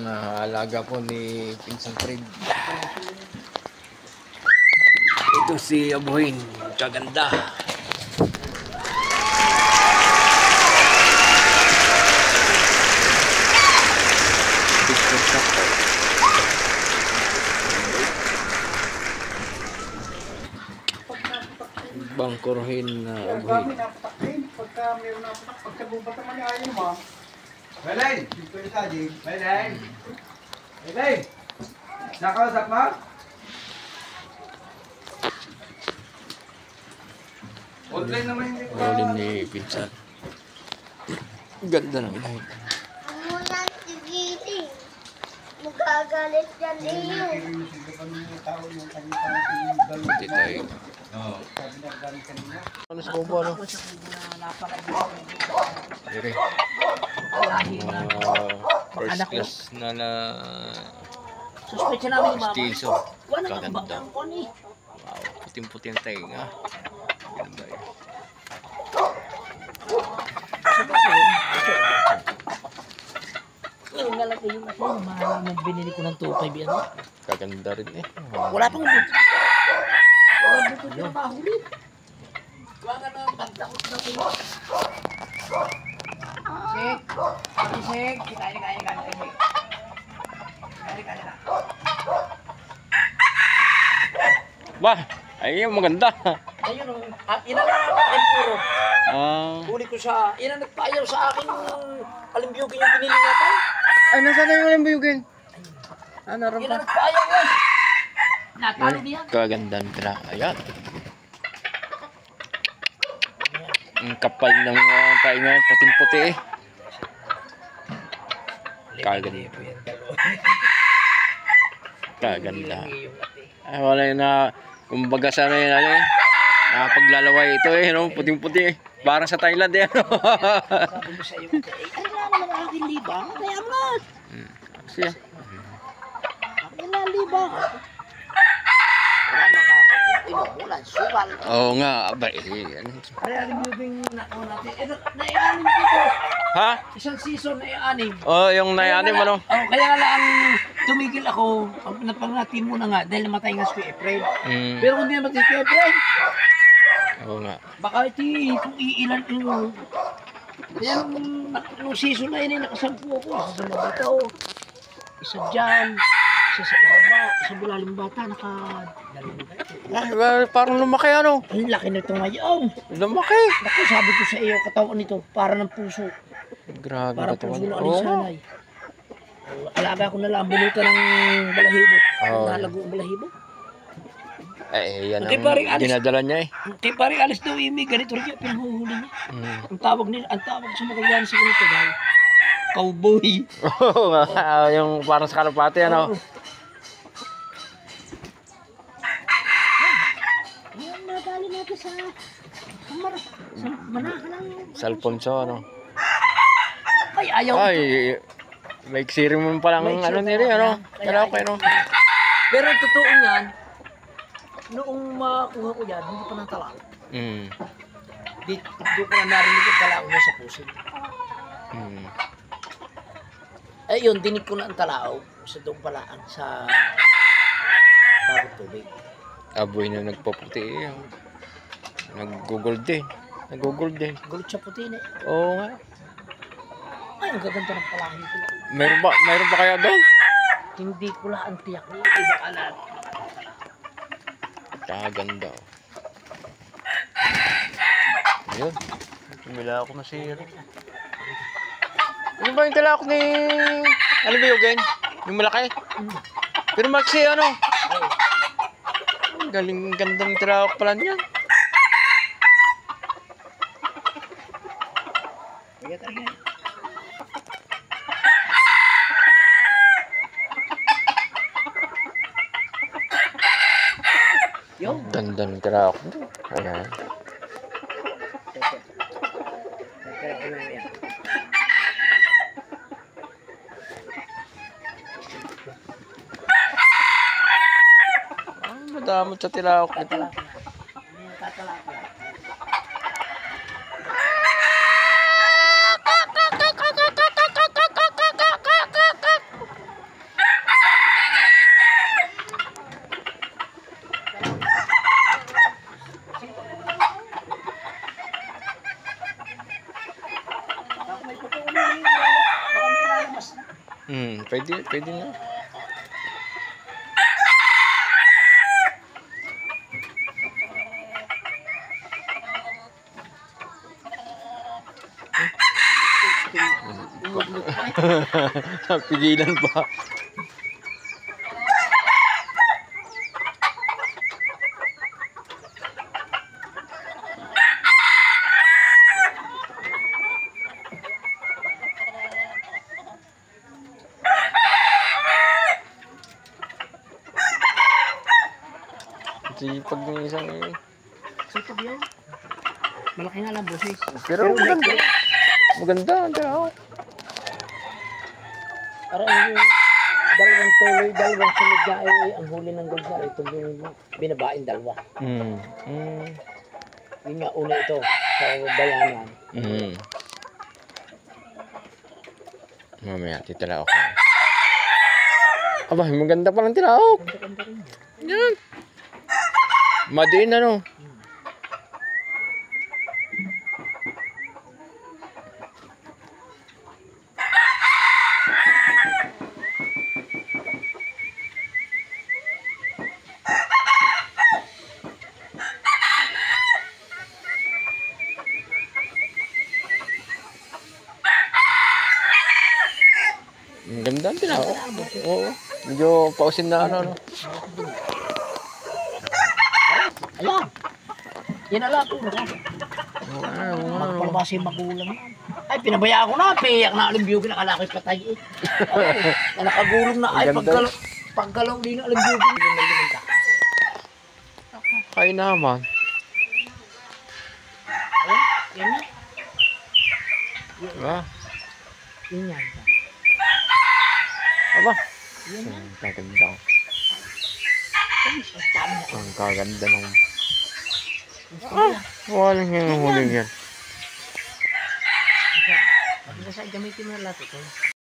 alaga po ni Pinsang Fred. Ito si Abuhin, kaganda. Bangkuruhin na Abuhin. Pagka mayroon na pagkagubat naman ayaw mo. Belen! Dito yung sajing. Belen! Belen! Nakausap mo? Online naman hindi ko. Ulin ni Pinsan. Ganda ng ilahin. Muna si Gili. Magagalit yan niyo. Hindi tayo. Ano sa kubo, no? Dire. First class na na Suspecha namin yung mama. stiso. Wala kang Kaganda. bakang kon eh. Wow, puting-puting tainga. Ganda yun. Yung nga lang kayo natin, mahal nang binili ko ng 2.5 yan. Kaganda rin eh. Wala pang buto. Wala buto yung mahuli. Wala na pagtakot na kayo. Sik! Sik! Kaya. Ba, ayun maganda. Ayun o, inalaman puro. Ah, Huli ko sa, yan ang nagpayaw sa akin alimbiyugin yung pinili natin. ay nasa na yung limbuyugin? Ah, Yan naroon ang pa. nagpayaw yan. Natalo niya. Kaganda nila. Ayan. Ang kapal ng tainga, puting-puti eh. Kaganda. Kaganda. Ay, wala yun na, kumbaga sana yun, ano eh. Nakapaglalaway ito eh, no? Puting-puti eh. Parang sa Thailand eh, ano? Sabi mo sa iyo, ay naman ang aking libang, kaya mo. Siya. Akin na libang. Wala nakakaulan, sugal. Oo nga, abay. Ano? Kaya alimbiyugin nakaw natin. Eh, naianim dito. Ha? Isang season naianim. Oh, yung nayanim, ano? Oh, kaya lang tumigil ako. Napangati muna nga dahil namatay nga si Efrain. Mm. Pero kung di namatay si Efrain, Oo nga. baka kung iilan yung... Kaya nung season na yun, nakasampu ako. Isa sa Mabataw, isa dyan, isa sa Baba, isa Bulaling Bata, Ay, parang lumaki ano? Ang laki nito ngayon. Lumaki. Naku, sabi ko sa iyo, katawan nito, para ng puso. Grabe Para ka puso ng Oo. alisanay. Alaga ko na lang, bunutan ng balahibot. Oo. Nalago ang balahibot. Eh, yan Okay, parang ang alis. dinadala niya eh. Kaya parang alis daw imi, ganito rin yung pinahuli niya. Mm. Ang tawag sa Magallanes sa ganito daw, cowboy. Oo nga, yung parang sa kalapate ano. Yan, nadali natin sa manahan ng... Sa Alfonso ano. Ay, ayaw. Ay, may ksiring mo palang May ano ksiring nila pa ano. na. Kaya okay no. Pero ang totoo niyan, noong makuha ko yan, hindi pa natala. Mm. Dito ko na narinig yung talao mo sa puso. Mm. Ay yun, dinig ko na ang talao sa doong palaan sa bagong tubig. Aboy na nagpaputi eh. Nag-google din. Nag-google din. Gulot siya puti na. Oo nga. Ay, ang gaganda ng palahin ko. Mayroon ba kaya doon? Hindi ko lang ang tiyak mo. Iba alat. Kaganda. Ayun. Tumila ako na sira. Ano ba yung talak ni... Ano ba yung yung malaki? Pero maxi ano? Ang galing gandang talak pala niyan. Bigat rin. Yo. Ganda ng talak. Ayan. Madamot sa tilawak nito. Pwede na. Pigilan pa. Sipag ng isang eh. Sipag yun. Malaki nga lang, boses. Pero maganda. Maganda. Pero Parang yung dalawang tuloy, dalawang sunod na ay ang huli ng gold na ito yung binabain dalawa. Yun nga una ito sa bayanan. Mamaya, titalaok ko. Aba, maganda palang tilaok. Ganda rin. Yan. Madiin ano. Ang ganda ang tilaok. Oo. Medyo pausin na ano. Ayan. Yan na lang po. Magpalabas yung magulang na. Ay, pinabaya ko na. Piyak na alimbiyugin. Nakalaki patay eh. Ay, nakagulong na. Ay, paggalaw din na alimbiyugin. Kaya naman. Ayan. Yan na. Diba? Yan yan. Aba. Yan na. Ang kaganda. Ang kaganda ng... Walang yung huling yan. Kasi gamitin mo na lahat ito.